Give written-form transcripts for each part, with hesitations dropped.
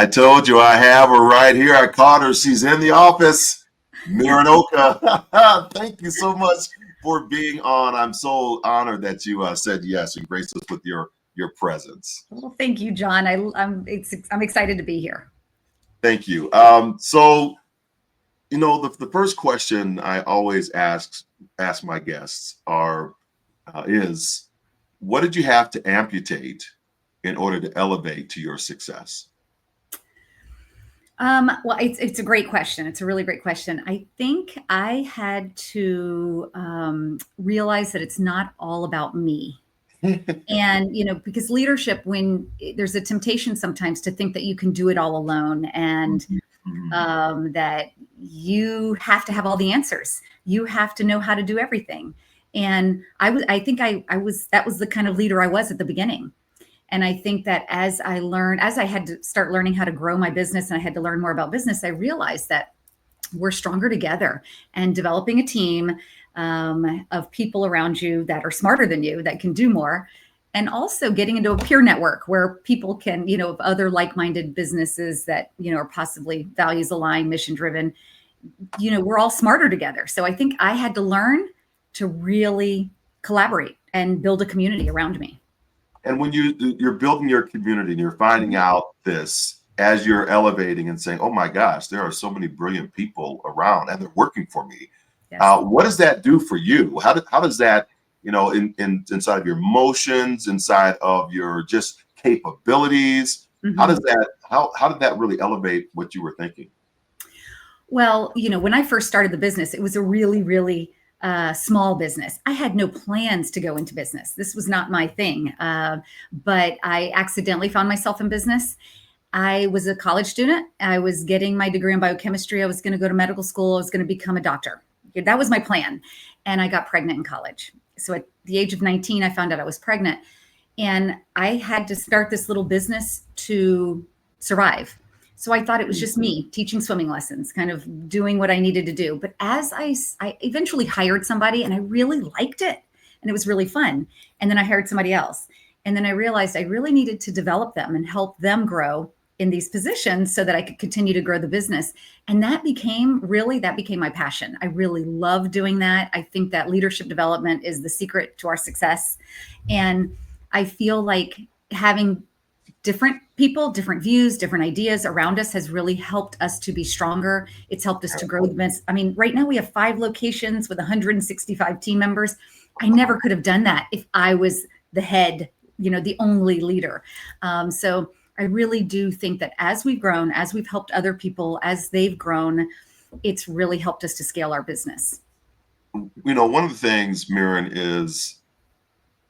I told you I have her right here. I caught her. She's in the office. Miren. Thank you so much for being on. I'm so honored that you said yes and graced us with your presence. Well, thank you, John. I'm excited to be here. Thank you. So the first question I always ask my guests is, what did you have to amputate in order to elevate to your success? Well, it's a great question. It's a really great question. I think I had to realize that it's not all about me. And, because leadership, when there's a temptation sometimes to think that you can do it all alone and that you have to have all the answers. You have to know how to do everything. And I think that was the kind of leader I was at the beginning. And I think that as I had to start learning how to grow my business and I had to learn more about business, I realized that we're stronger together, and developing a team of people around you that are smarter than you, that can do more. And also getting into a peer network where people can, of other like-minded businesses that, are possibly values aligned, mission driven, we're all smarter together. So I think I had to learn to really collaborate and build a community around me. And when you're building your community and you're finding out this as you're elevating and saying, oh my gosh, there are so many brilliant people around and they're working for me. Yes. What does that do for you? How does that, inside of your emotions, inside of your just capabilities, how did that really elevate what you were thinking? Well, when I first started the business, it was a really, really small business. I had no plans to go into business. This was not my thing. But I accidentally found myself in business. I was a college student. I was getting my degree in biochemistry. I was going to go to medical school. I was going to become a doctor. That was my plan. And I got pregnant in college. So at the age of 19, I found out I was pregnant. And I had to start this little business to survive. So I thought it was just me teaching swimming lessons, kind of doing what I needed to do. But as I eventually hired somebody and I really liked it and it was really fun. And then I hired somebody else. And then I realized I really needed to develop them and help them grow in these positions so that I could continue to grow the business. And that became my passion. I really love doing that. I think that leadership development is the secret to our success. And I feel like having different people, different views, different ideas around us has really helped us to be stronger. It's helped us to grow the business. I mean, right now we have 5 locations with 165 team members. I never could have done that if I was the head, the only leader. So I really do think that as we've grown, as we've helped other people, as they've grown, it's really helped us to scale our business. One of the things, Miren, is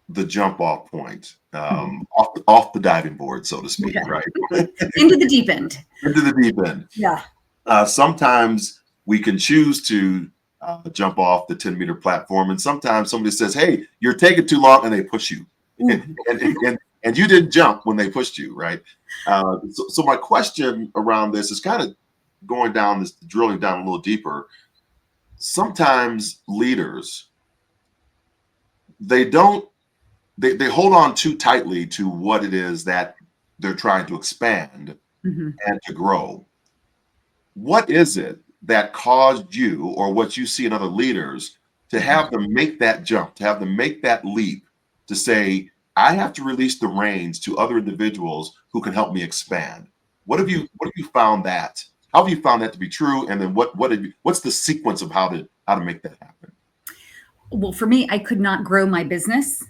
the jump off point, off the diving board, so to speak, right? Into the deep end. Into the deep end. Yeah. Sometimes we can choose to jump off the 10-meter platform, and sometimes somebody says, hey, you're taking too long, and they push you. And you didn't jump when they pushed you, right? So my question around this is kind of drilling down a little deeper. Sometimes leaders, they hold on too tightly to what it is that they're trying to expand and to grow. What is it that caused you, or what you see in other leaders, to have them make that jump, to have them make that leap, to say, I have to release the reins to other individuals who can help me expand? What have you found that? How have you found that to be true? And then what's the sequence of how to make that happen? Well, for me, I could not grow my business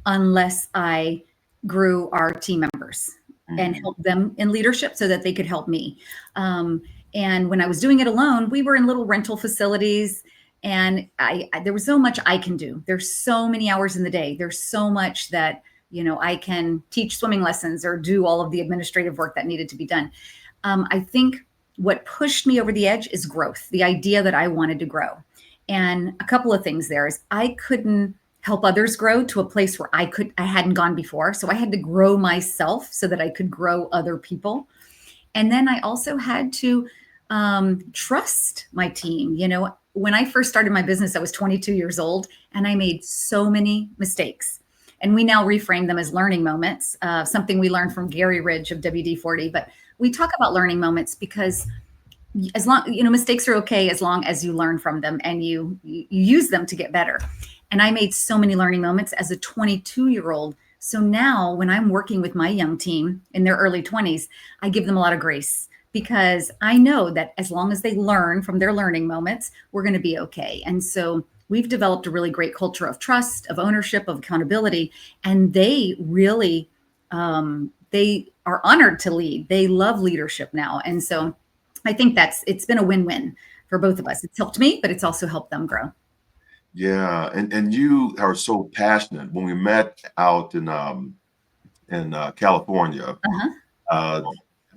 unless I grew our team members and helped them in leadership so that they could help me. And when I was doing it alone, we were in little rental facilities, and there was so much I can do. There's so many hours in the day. There's so much that, I can teach swimming lessons or do all of the administrative work that needed to be done. I think what pushed me over the edge is growth, the idea that I wanted to grow. And a couple of things there is I couldn't help others grow to a place where I hadn't gone before. So I had to grow myself so that I could grow other people. And then I also had to trust my team. When I first started my business, I was 22 years old and I made so many mistakes. And we now reframe them as learning moments, something we learned from Gary Ridge of WD-40. But we talk about learning moments because as long, mistakes are okay as long as you learn from them and you use them to get better. And I made so many learning moments as a 22-year-old. So now when I'm working with my young team in their early 20s, I give them a lot of grace because I know that as long as they learn from their learning moments, we're going to be okay. And so we've developed a really great culture of trust, of ownership, of accountability, and they really they are honored to lead. They love leadership now. And so I think it's been a win-win for both of us. It's helped me, but it's also helped them grow. Yeah, and you are so passionate. When we met out in California, Uh-huh. uh,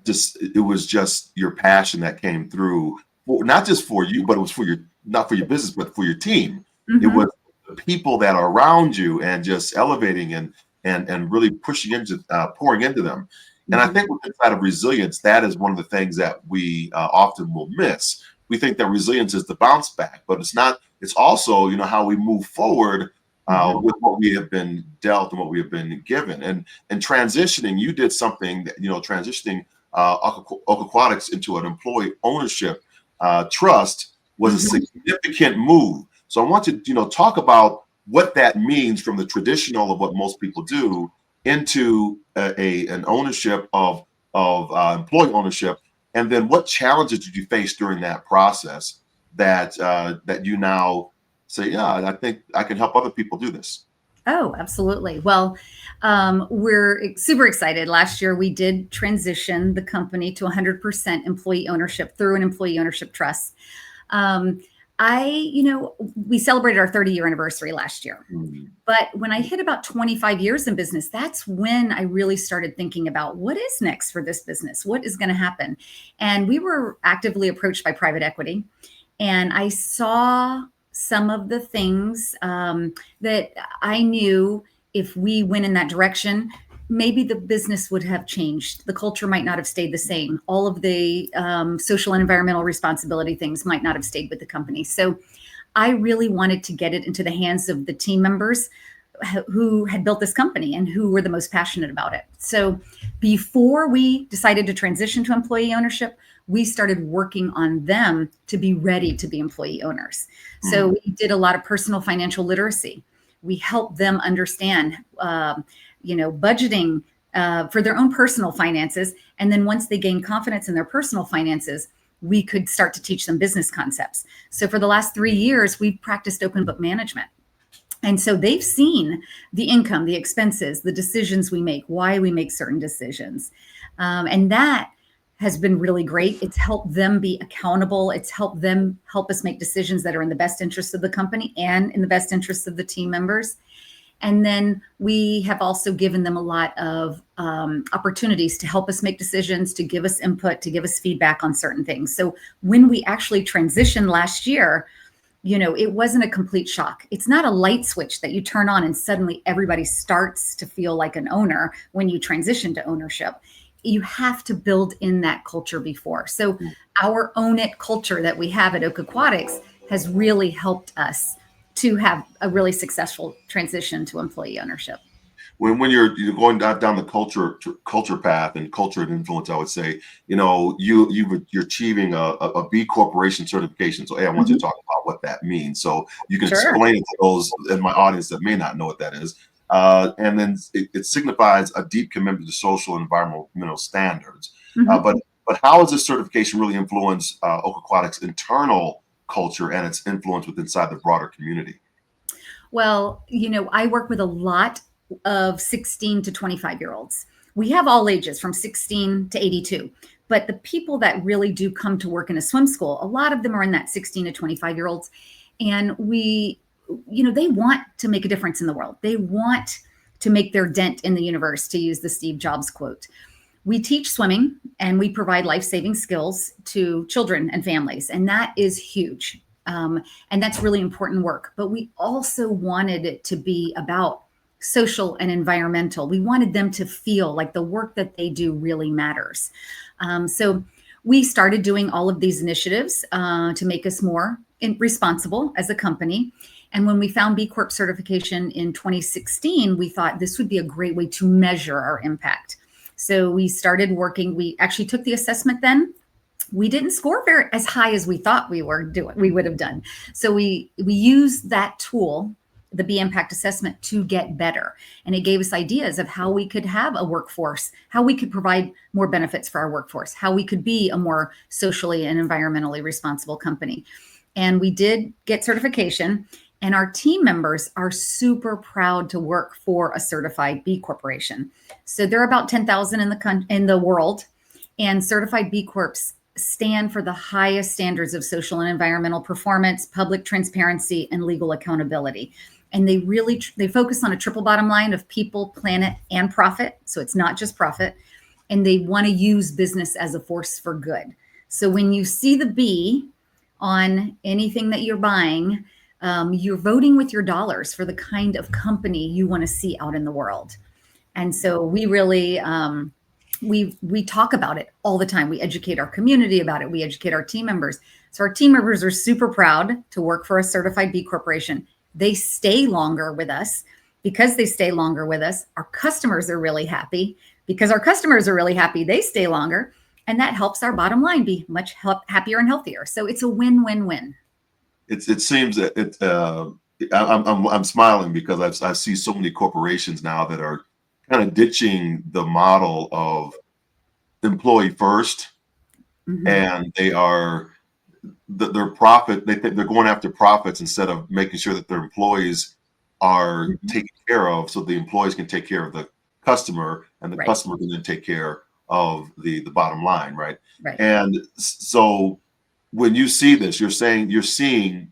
just it was just your passion that came through, not just for you, but it was for your not for your business, but for your team. It Hmm. was the people that are around you and just elevating and really pushing into pouring into them. And I Hmm. think with the side of resilience, that is one of the things that we often will miss. We think that resilience is the bounce back, but it's not. It's also, how we move forward Hmm. with what we have been dealt and what we have been given. And transitioning, you did something that, transitioning Aquatics into an employee ownership trust was a Hmm. significant move. So I want to, talk about what that means from the traditional of what most people do into an ownership of employee ownership, and then what challenges did you face during that process that you now say, yeah, I think I can help other people do this. Oh, absolutely. Well, we're super excited. Last year, we did transition the company to 100% employee ownership through an employee ownership trust. Um, we celebrated our 30-year anniversary last year. Mm. But when I hit about 25 years in business, that's when I really started thinking about what is next for this business? What is going to happen? And we were actively approached by private equity. And I saw some of the things that I knew if we went in that direction, maybe the business would have changed. The culture might not have stayed the same. All of the social and environmental responsibility things might not have stayed with the company. So I really wanted to get it into the hands of the team members who had built this company and who were the most passionate about it. So before we decided to transition to employee ownership, we started working on them to be ready to be employee owners. So Mm. we did a lot of personal financial literacy. We helped them understand, budgeting for their own personal finances. And then once they gained confidence in their personal finances, we could start to teach them business concepts. So for the last 3 years, we've practiced open book management. And so they've seen the income, the expenses, the decisions we make, why we make certain decisions. And that has been really great. It's helped them be accountable. It's helped them help us make decisions that are in the best interest of the company and in the best interest of the team members. And then we have also given them a lot of opportunities to help us make decisions, to give us input, to give us feedback on certain things. So when we actually transitioned last year, it wasn't a complete shock. It's not a light switch that you turn on and suddenly everybody starts to feel like an owner when you transition to ownership. You have to build in that culture before. So our own it culture that we have at Oak Aquatics has really helped us to have a really successful transition to employee ownership. When you're going down the culture path and culture and influence, I would say, you're achieving a B Corporation certification. So, hey, I want you to Mhm. talk about what that means, so you can Sure. explain it to those in my audience that may not know what that is. And then it signifies a deep commitment to social and environmental standards. Mhm. But how has this certification really influenced Oak Aquatics' internal culture and its influence with inside the broader community? Well, I work with a lot of 16 to 25-year-olds. We have all ages from 16 to 82. But the people that really do come to work in a swim school, a lot of them are in that 16 to 25-year-olds. And they want to make a difference in the world. They want to make their dent in the universe, to use the Steve Jobs quote. We teach swimming and we provide life-saving skills to children and families, and that is huge. And that's really important work. But we also wanted it to be about social and environmental. We wanted them to feel like the work that they do really matters. So we started doing all of these initiatives to make us more responsible as a company. And when we found B Corp certification in 2016, we thought this would be a great way to measure our impact. So we started working. We actually took the assessment then. We didn't score very as high as we thought we would have done. So we used that tool, the B Impact Assessment, to get better. And it gave us ideas of how we could have a workforce, how we could provide more benefits for our workforce, how we could be a more socially and environmentally responsible company. And we did get certification, and our team members are super proud to work for a certified B Corporation. So there are about 10,000 in the world, and certified B Corps stand for the highest standards of social and environmental performance, public transparency, and legal accountability. And they focus on a triple bottom line of people, planet, and profit. So it's not just profit. And they want to use business as a force for good. So when you see the B on anything that you're buying, you're voting with your dollars for the kind of company you want to see out in the world. And so we really, we talk about it all the time. We educate our community about it. We educate our team members. So our team members are super proud to work for a certified B Corporation. They stay longer with us. Because they stay longer with us, our customers are really happy. Because our customers are really happy, they stay longer. And that helps our bottom line be much happier and healthier. So it's a win-win-win. It seems that I'm smiling because I see so many corporations now that are kind of ditching the model of employee first, and they are their profit. They're going after profits instead of making sure that their employees are taken care of, so the employees can take care of the customer, and the customer can then take care of the bottom line, right? And so when you see this, you're seeing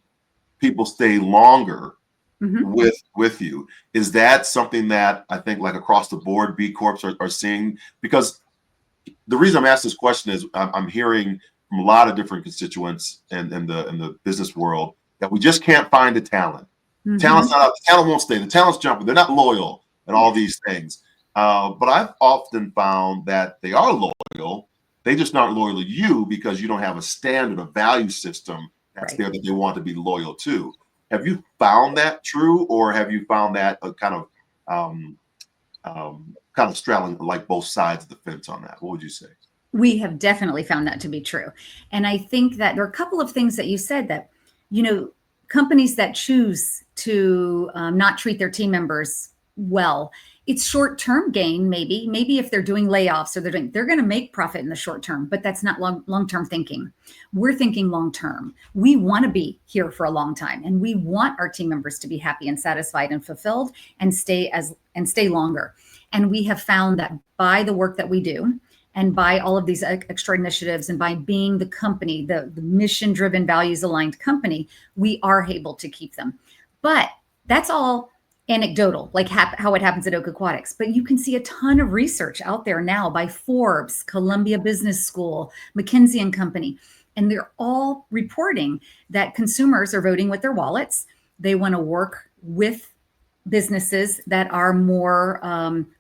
people stay longer with you. Is that something that I think, like, across the board, B Corps are seeing? Because the reason I'm asking this question is I'm hearing from a lot of different constituents in the business world that we just can't find the talent. Talent's not out. The talent won't stay. The talent's jumping. They're not loyal and all these things. But I've often found that they are loyal. They just not loyal to you because you don't have a standard, a value system that's there that they want to be loyal to. Have you found that true, or have you found that kind of straddling like both sides of the fence on that? What would you say? We have definitely found that to be true. And I think that there are a couple of things that you said that, companies that choose to not treat their team members well, it's short-term gain. Maybe if they're doing layoffs or they're going to make profit in the short term, but that's not long-term thinking. We're thinking long-term. We want to be here for a long time, and we want our team members to be happy and satisfied and fulfilled and stay longer. And we have found that by the work that we do, and by all of these extra initiatives, and by being the company, the mission-driven, values-aligned company, we are able to keep them. But that's all anecdotal, like how it happens at Oak Aquatics. But you can see a ton of research out there now by Forbes, Columbia Business School, McKinsey & Company, and they're all reporting that consumers are voting with their wallets. They want to work with businesses that are more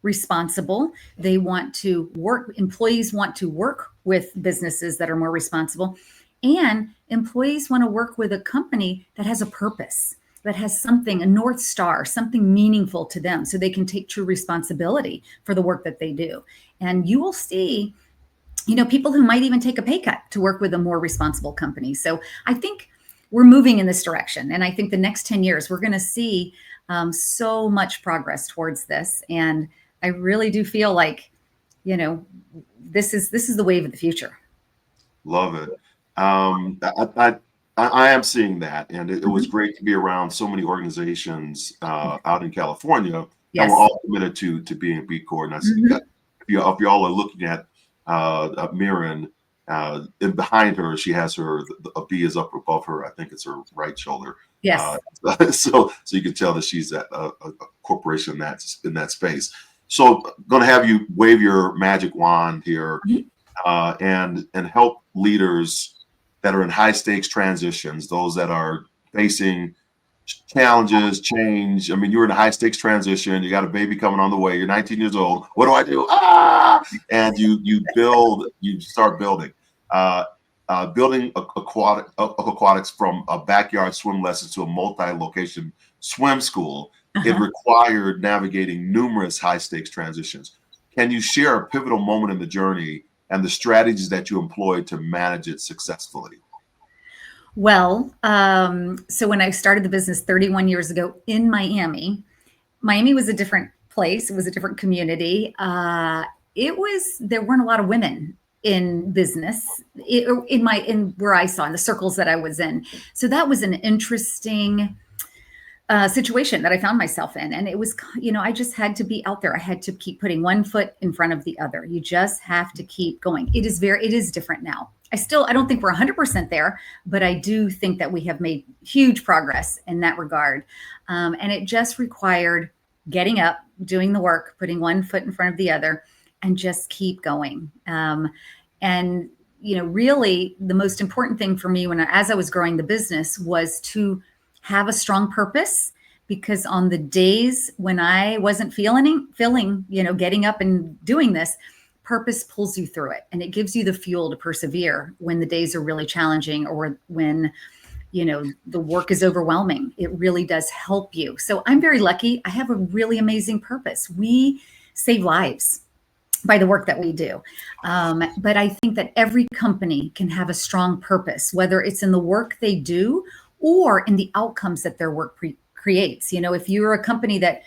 responsible. Employees want to work with businesses that are more responsible, and employees want to work with a company that has a purpose, that has something, a North Star, something meaningful to them, so they can take true responsibility for the work that they do. And you will see, people who might even take a pay cut to work with a more responsible company. So I think we're moving in this direction. And I think the next 10 years, we're going to see so much progress towards this. And I really do feel like, this is the wave of the future. Love it. I am seeing that, and it was great to be around so many organizations out in California that were all committed to being a B Corp. And if you all are looking at Miren, and behind her, she has a B is up above her. I think it's her right shoulder. Yes. So you can tell that she's at a corporation in that space. So going to have you wave your magic wand here and help leaders that are in high stakes transitions, those that are facing challenges, change. I mean, you're in a high stakes transition. You got a baby coming on the way. You're 19 years old. What do I do? And you start building. building aquatics from a backyard swim lesson to a multi-location swim school, it Uh-huh. required navigating numerous high-stakes transitions. Can you share a pivotal moment in the journey and the strategies that you employed to manage it successfully? Well, so when I started the business 31 years ago in Miami, Miami was a different place. It was a different community. There weren't a lot of women in business in where I saw in the circles that I was in. So that was an interesting situation that I found myself in. And it was, I just had to be out there. I had to keep putting one foot in front of the other. You just have to keep going. It is different now. I don't think we're 100% there, but I do think that we have made huge progress in that regard. And it just required getting up, doing the work, putting one foot in front of the other, and just keep going. And, really the most important thing for me as I was growing the business was to have a strong purpose, because on the days when I wasn't feeling, getting up and doing this, purpose pulls you through it, and it gives you the fuel to persevere when the days are really challenging, or when, the work is overwhelming. It really does help you. So I'm very lucky. I have a really amazing purpose. We save lives by the work that we do. But I think that every company can have a strong purpose, whether it's in the work they do or in the outcomes that their work creates. If you're a company that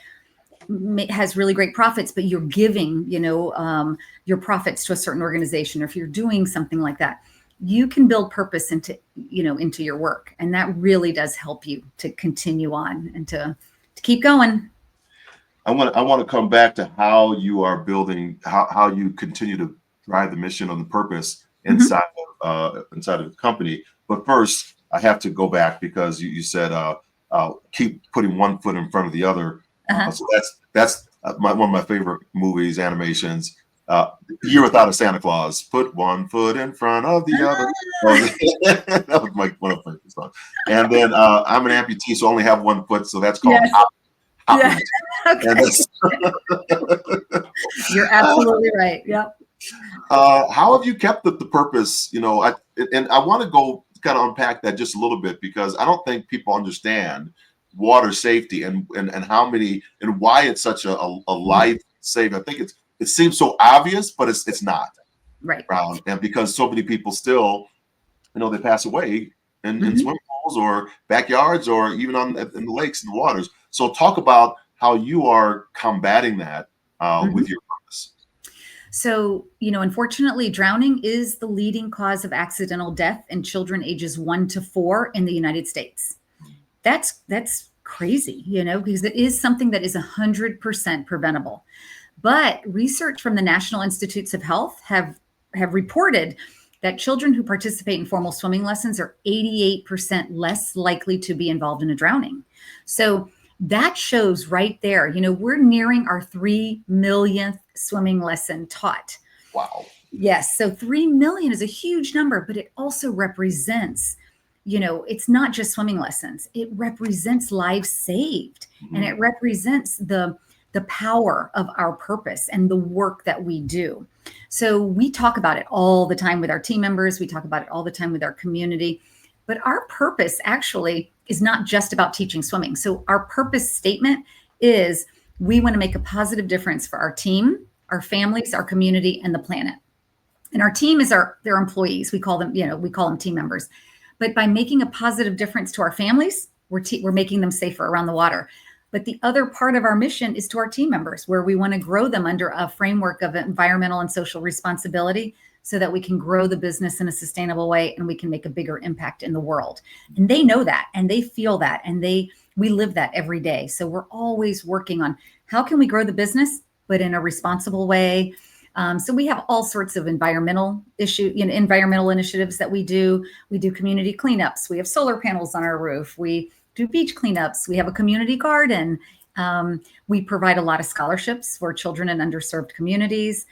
has really great profits, but you're giving, your profits to a certain organization, or if you're doing something like that, you can build purpose into your work. And that really does help you to continue on and to keep going. I want to come back to how you are building, how you continue to drive the mission on the purpose inside inside of the company. But first, I have to go back because you said keep putting one foot in front of the other. So that's one of my favorite movies, animations. Year Without a Santa Claus. Put one foot in front of the other. That was one of my favorite songs. And then I'm an amputee, so I only have one foot, so that's called hop. Yeah. Okay. You're absolutely right. Yep. How have you kept the purpose? And I want to go kind of unpack that just a little bit, because I don't think people understand water safety and how many and why it's such a life saving. I think it seems so obvious, but it's not. Right. And because so many people still, they pass away in swimming pools or backyards or even in the lakes and the waters. So talk about how you are combating that with your purpose. So, unfortunately, drowning is the leading cause of accidental death in children ages 1 to 4 in the United States. That's crazy, because it is something that is 100% preventable. But research from the National Institutes of Health have reported that children who participate in formal swimming lessons are 88% less likely to be involved in a drowning. So that shows right there, we're nearing our 3 millionth swimming lesson taught. Wow. Yes. So 3 million is a huge number, but it also represents, it's not just swimming lessons. It represents lives saved, and it represents the power of our purpose and the work that we do. So we talk about it all the time with our team members. We talk about it all the time with our community. But our purpose actually is not just about teaching swimming. So our purpose statement is we want to make a positive difference for our team, our families, our community, and the planet. And our team is their employees. We call them team members. But by making a positive difference to our families, we're making them safer around the water. But the other part of our mission is to our team members, where we want to grow them under a framework of environmental and social responsibility, so that we can grow the business in a sustainable way and we can make a bigger impact in the world. And they know that, and they feel that, and we live that every day. So we're always working on how can we grow the business, but in a responsible way. So we have all sorts of environmental initiatives that we do. We do community cleanups. We have solar panels on our roof. We do beach cleanups. We have a community garden. We provide a lot of scholarships for children in underserved communities.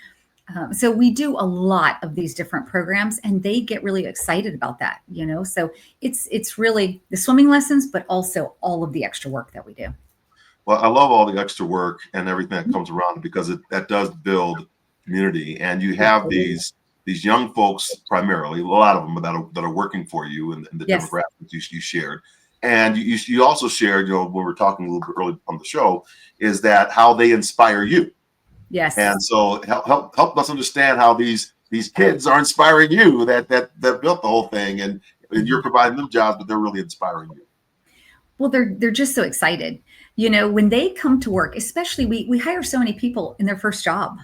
So we do a lot of these different programs, and they get really excited about that, So it's really the swimming lessons, but also all of the extra work that we do. Well, I love all the extra work and everything that comes around, because that does build community. And you have these these young folks primarily, a lot of them that are working for you and the Yes. demographics you shared. And you also shared, when we were talking a little bit early on the show, is that how they inspire you. Yes. And so help us understand how these kids are inspiring you that built the whole thing, and you're Mhm. providing them jobs, but they're really inspiring you. Well, they're just so excited. When they come to work, especially we hire so many people in their first job.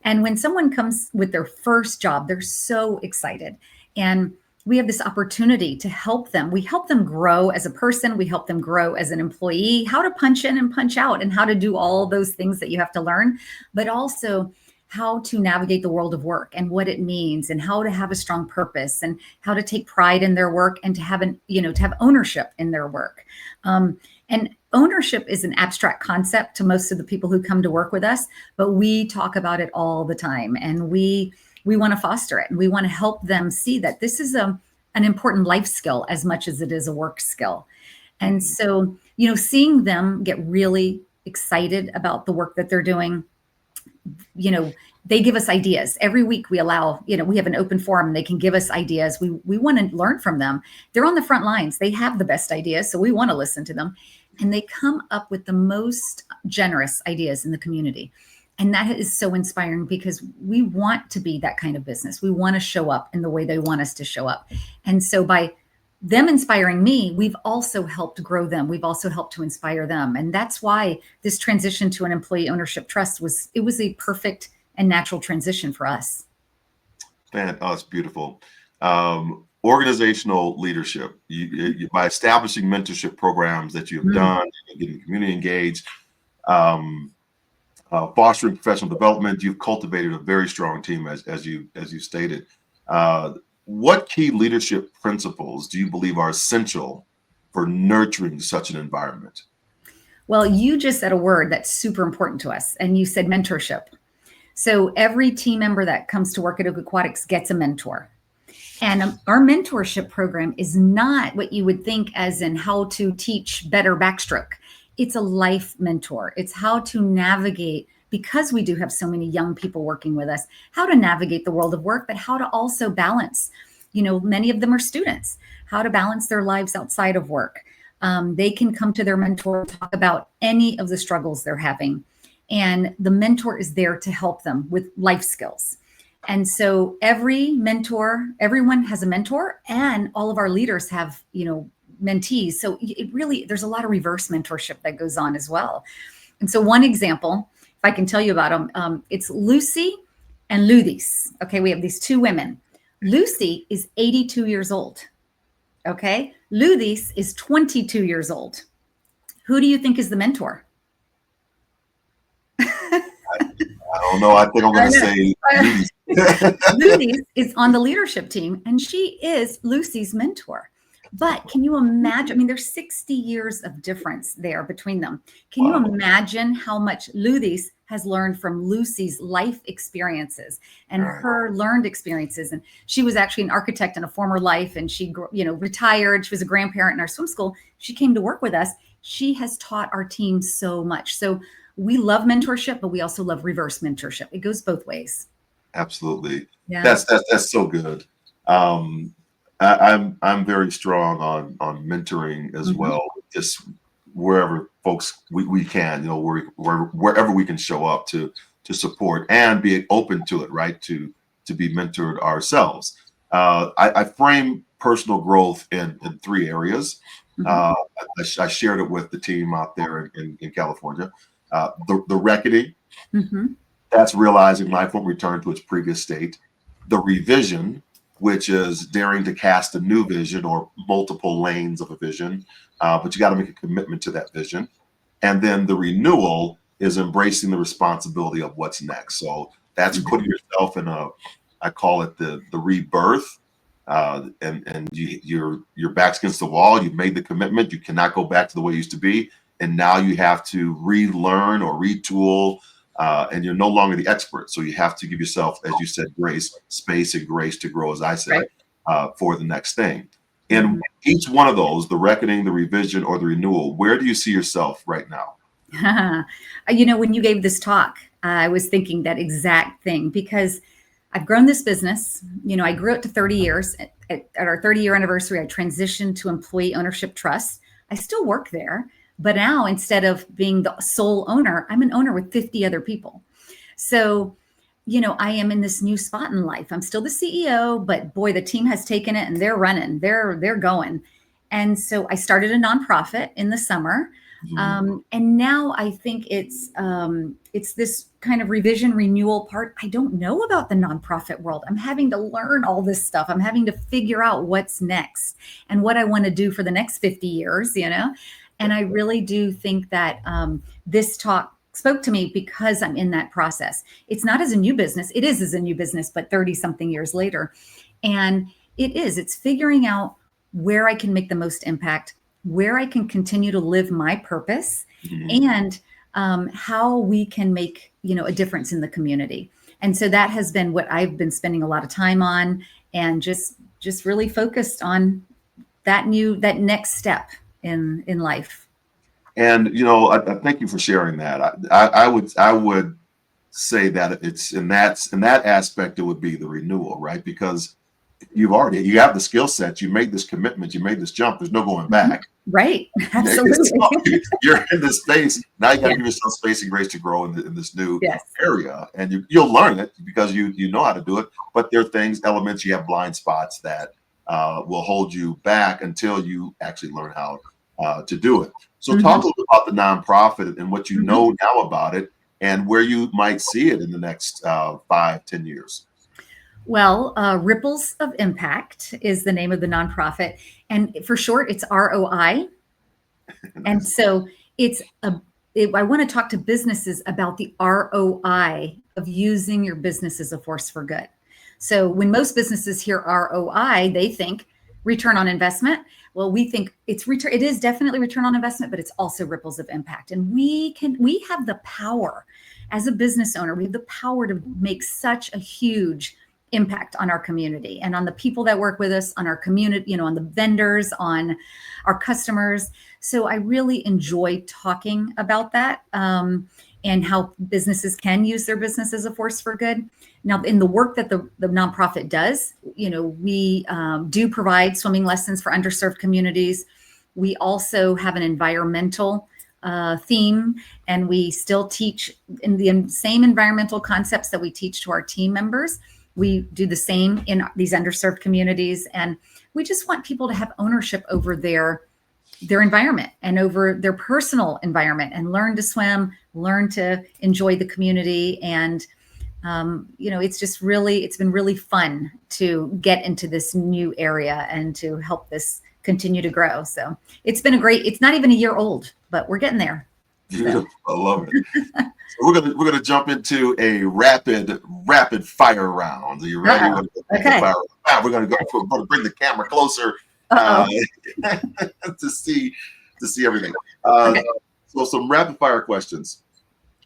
And when someone comes with their first job, they're so excited. And we have this opportunity to help them. We help them grow as a person. We help them grow as an employee, how to punch in and punch out and how to do all those things that you have to learn, but also how to navigate the world of work and what it means and how to have a strong purpose and how to take pride in their work and to have to have ownership in their work. And ownership is an abstract concept to most of the people who come to work with us, but we talk about it all the time, and we want to foster it, and we want to help them see that this is an important life skill as much as it is a work skill. And so, seeing them get really excited about the work that they're doing, they give us ideas every week. We allow, we have an open forum and they can give us ideas. We want to learn from them. They're on the front lines. They have the best ideas. So we want to listen to them, and they come up with the most generous ideas in the community. And that is so inspiring because we want to be that kind of business. We want to show up in the way they want us to show up. And so by them inspiring me, we've also helped grow them. We've also helped to inspire them. And that's why this transition to an employee ownership trust was a perfect and natural transition for us. Man, oh, it's beautiful. Organizational leadership. By establishing mentorship programs that you've done, getting community engaged, fostering professional development, you've cultivated a very strong team, as you stated. What key leadership principles do you believe are essential for nurturing such an environment? Well, you just said a word that's super important to us, and you said mentorship. So every team member that comes to work at Oak Aquatics gets a mentor. And our mentorship program is not what you would think as in how to teach better backstroke. It's a life mentor. It's how to navigate, because we do have so many young people working with us, how to navigate the world of work, but how to also balance. Many of them are students, how to balance their lives outside of work. They can come to their mentor and talk about any of the struggles they're having. And the mentor is there to help them with life skills. And so everyone has a mentor, and all of our leaders have, mentees. So there's a lot of reverse mentorship that goes on as well. And so one example, if I can tell you about them, it's Lucy and Ludis. Okay, we have these two women. Lucy is 82 years old. Okay, Ludis is 22 years old. Who do you think is the mentor? I don't know. I think I'm going to say Ludis is on the leadership team, and she is Lucy's mentor. But can you imagine? I mean, there's 60 years of difference there between them. Can you imagine how much Ludis has learned from Lucy's life experiences and her learned experiences? And she was actually an architect in a former life, and she, retired. She was a grandparent in our swim school. She came to work with us. She has taught our team so much. So we love mentorship, but we also love reverse mentorship. It goes both ways. Absolutely. Yeah. That's so good. I'm very strong on mentoring as well. Just wherever folks we can, wherever we can show up to support and be open to it, right? To be mentored ourselves. I frame personal growth in three areas. I shared it with the team out there in California. The reckoning, that's realizing life won't return to its previous state. The revision, which is daring to cast a new vision or multiple lanes of a vision, but you got to make a commitment to that vision. And then the renewal is embracing the responsibility of what's next. So that's putting yourself in I call it the rebirth. And your back's against the wall. You've made the commitment. You cannot go back to the way it used to be. And now you have to relearn or retool, and you're no longer the expert. So you have to give yourself, as you said, space and grace to grow, as I said, for the next thing. In each one of those, the reckoning, the revision, or the renewal, where do you see yourself right now? When you gave this talk, I was thinking that exact thing, because I've grown this business. I grew it to 30 years. At our 30-year anniversary, I transitioned to employee ownership trust. I still work there, but now instead of being the sole owner, I'm an owner with 50 other people. So, I am in this new spot in life. I'm still the CEO, but boy, the team has taken it and they're running. They're going. And so I started a nonprofit in the summer. And now I think it's this kind of revision renewal part. I don't know about the nonprofit world. I'm having to learn all this stuff. I'm having to figure out what's next and what I want to do for the next 50 years, And I really do think that this talk spoke to me because I'm in that process. It's not as a new business. It is as a new business, but 30 something years later. And it's figuring out where I can make the most impact, where I can continue to live my purpose, and how we can make, a difference in the community. And so that has been what I've been spending a lot of time on, and just really focused on that next step in life. And I thank you for sharing that. I would say that it's in that aspect, it would be the renewal, right? Because you have the skill set, you made this commitment, you made this jump. There's no going back. Right. Absolutely. You're in this space now. You got to give yourself space and grace to grow in this new area, and you'll learn it because you know how to do it. But there are elements, you have blind spots that will hold you back until you actually learn how to do it. So talk a little bit about the nonprofit and what you know now about it and where you might see it in the next 5-10 years. Well, Ripples of Impact is the name of the nonprofit. And for short, it's ROI. And so I want to talk to businesses about the ROI of using your business as a force for good. So when most businesses hear ROI, they think return on investment. Well, we think it is definitely return on investment, but it's also ripples of impact. And we have the power as a business owner, we have the power to make such a huge impact on our community and on the people that work with us, on our community, on the vendors, on our customers. So I really enjoy talking about that and how businesses can use their business as a force for good. Now, in the work that the nonprofit does, we do provide swimming lessons for underserved communities. We also have an environmental theme, and we still teach in the same environmental concepts that we teach to our team members. We do the same in these underserved communities, and we just want people to have ownership over their environment and over their personal environment, and learn to swim, learn to enjoy the community. And it's been really fun to get into this new area and to help this continue to grow. So it's not even a year old, but we're getting there. Beautiful. I love it. So we're gonna jump into a rapid fire round. Are you ready? Okay. We're gonna bring the camera closer to see everything. Okay. So some rapid fire questions.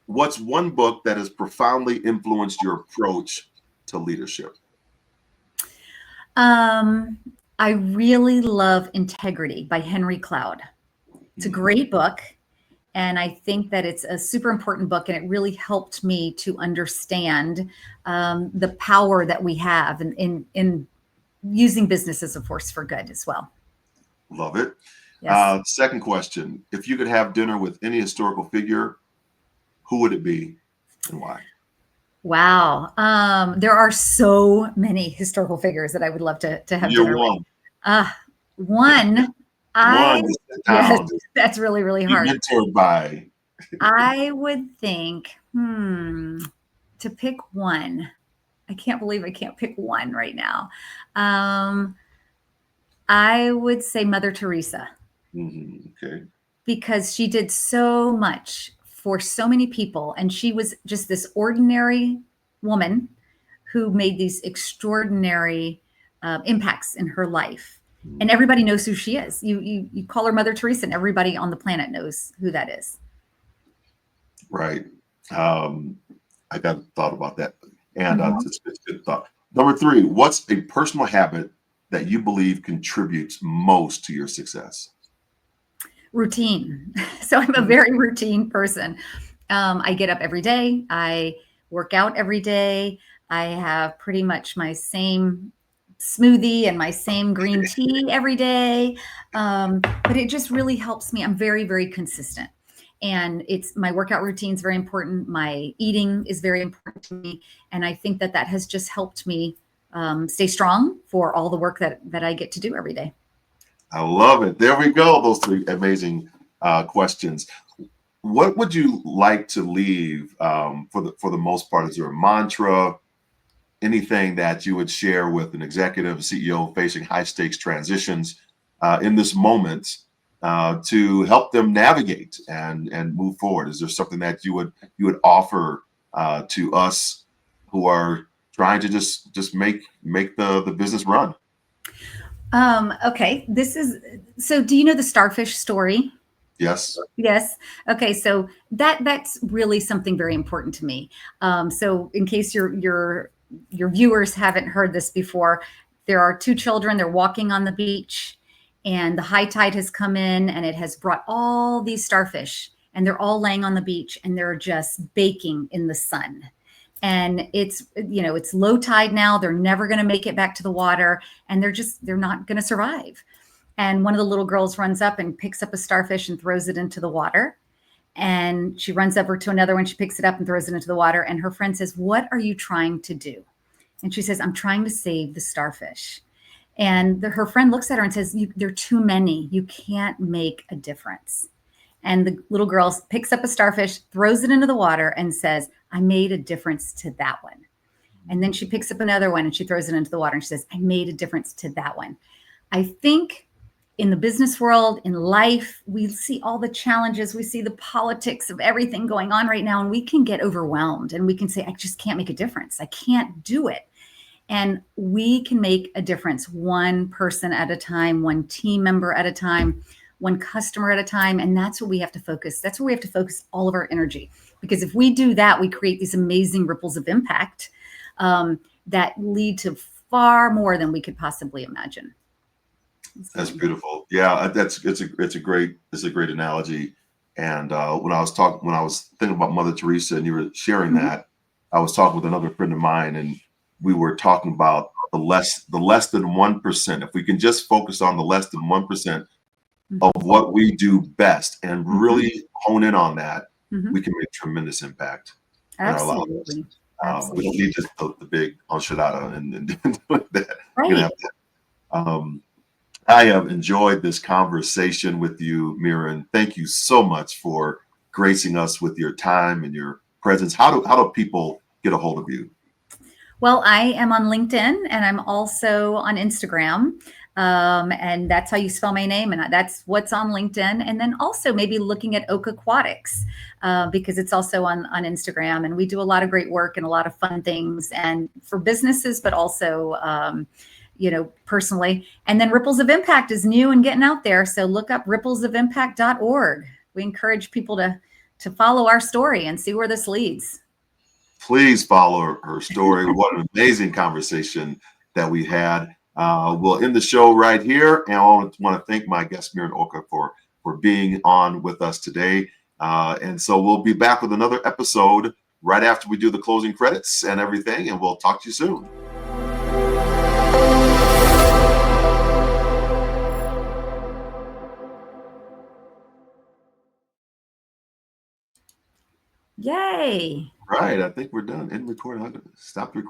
What's one book that has profoundly influenced your approach to leadership? I really love Integrity by Henry Cloud. It's a great book. And I think that it's a super important book, and it really helped me to understand the power that we have in using business as a force for good as well. Love it. Yes. Second question. If you could have dinner with any historical figure, who would it be and why? Wow. There are so many historical figures that I would love to have dinner with. One. Yes, that's really, really hard. Mentored by. I would think, to pick one. I can't believe I can't pick one right now. I would say Mother Teresa. Okay. Because she did so much for so many people, and she was just this ordinary woman who made these extraordinary impacts in her life. And everybody knows who she is. You call her Mother Teresa, and everybody on the planet knows who that is. Right. I got thought about that, and it's a good thought. Number 3, what's a personal habit that you believe contributes most to your success? Routine. So I'm a very routine person. I get up every day. I work out every day. I have pretty much my same smoothie and my same green tea every day. But it just really helps me. I'm very, very consistent. And it's my workout routine is very important. My eating is very important to me. And I think that that has just helped me stay strong for all the work that I get to do every day. I love it. There we go. Those three amazing questions. What would you like to leave for the most part? Is there a mantra, anything that you would share with an executive CEO facing high stakes transitions in this moment to help them navigate and move forward? Is there something that you would offer to us who are trying to just make the business run? Okay, this is so. Do you know the starfish story? Yes. Yes. Okay. So that's really something very important to me. So in case your viewers haven't heard this before, there are two children. They're walking on the beach, and the high tide has come in, and it has brought all these starfish, and they're all laying on the beach, and they're just baking in the sun. And it's low tide now. They're never going to make it back to the water, and they're not going to survive. And one of the little girls runs up and picks up a starfish and throws it into the water. And she runs over to another one. She picks it up and throws it into the water. And her friend says, "What are you trying to do?" And she says, "I'm trying to save the starfish." And her friend looks at her and says, "There are too many. You can't make a difference." And the little girl picks up a starfish, throws it into the water, and says, "I made a difference to that one." And then she picks up another one and she throws it into the water and she says, "I made a difference to that one." I think in the business world, in life, we see all the challenges. We see the politics of everything going on right now, and we can get overwhelmed and we can say, "I just can't make a difference. I can't do it." And we can make a difference one person at a time, one team member at a time, one customer at a time. And that's what we have to focus. That's where we have to focus all of our energy. Because if we do that, we create these amazing ripples of impact that lead to far more than we could possibly imagine. That's So, beautiful. Yeah, it's a great analogy. And when I was thinking about Mother Teresa, and you were sharing mhm, that, I was talking with another friend of mine, and we were talking about the less than 1%. If we can just focus on the less than 1% of mhm, what we do best and mhm, really hone in on that, we mhm. can make tremendous impact in our lives. Absolutely. We don't Absolutely. need just the big enchilada and doing that. We're gonna have Right. to. I have enjoyed this conversation with you, Miren. Thank you so much for gracing us with your time and your presence. How do people get a hold of you? Well, I am on LinkedIn and I'm also on Instagram. And that's how you spell my name. And that's what's on LinkedIn. And then also maybe looking at Oak Aquatics because it's also on Instagram. And we do a lot of great work and a lot of fun things and for businesses, but also, personally. And then Ripples of Impact is new and getting out there. So look up ripplesofimpact.org. We encourage people to follow our story and see where this leads. Please follow her story. What an amazing conversation that we had. We'll end the show right here, and I want to thank my guest Miren Oka for being on with us today. And so we'll be back with another episode right after we do the closing credits and everything, and we'll talk to you soon. Yay. Right, I think we're done. End recording. Stop recording.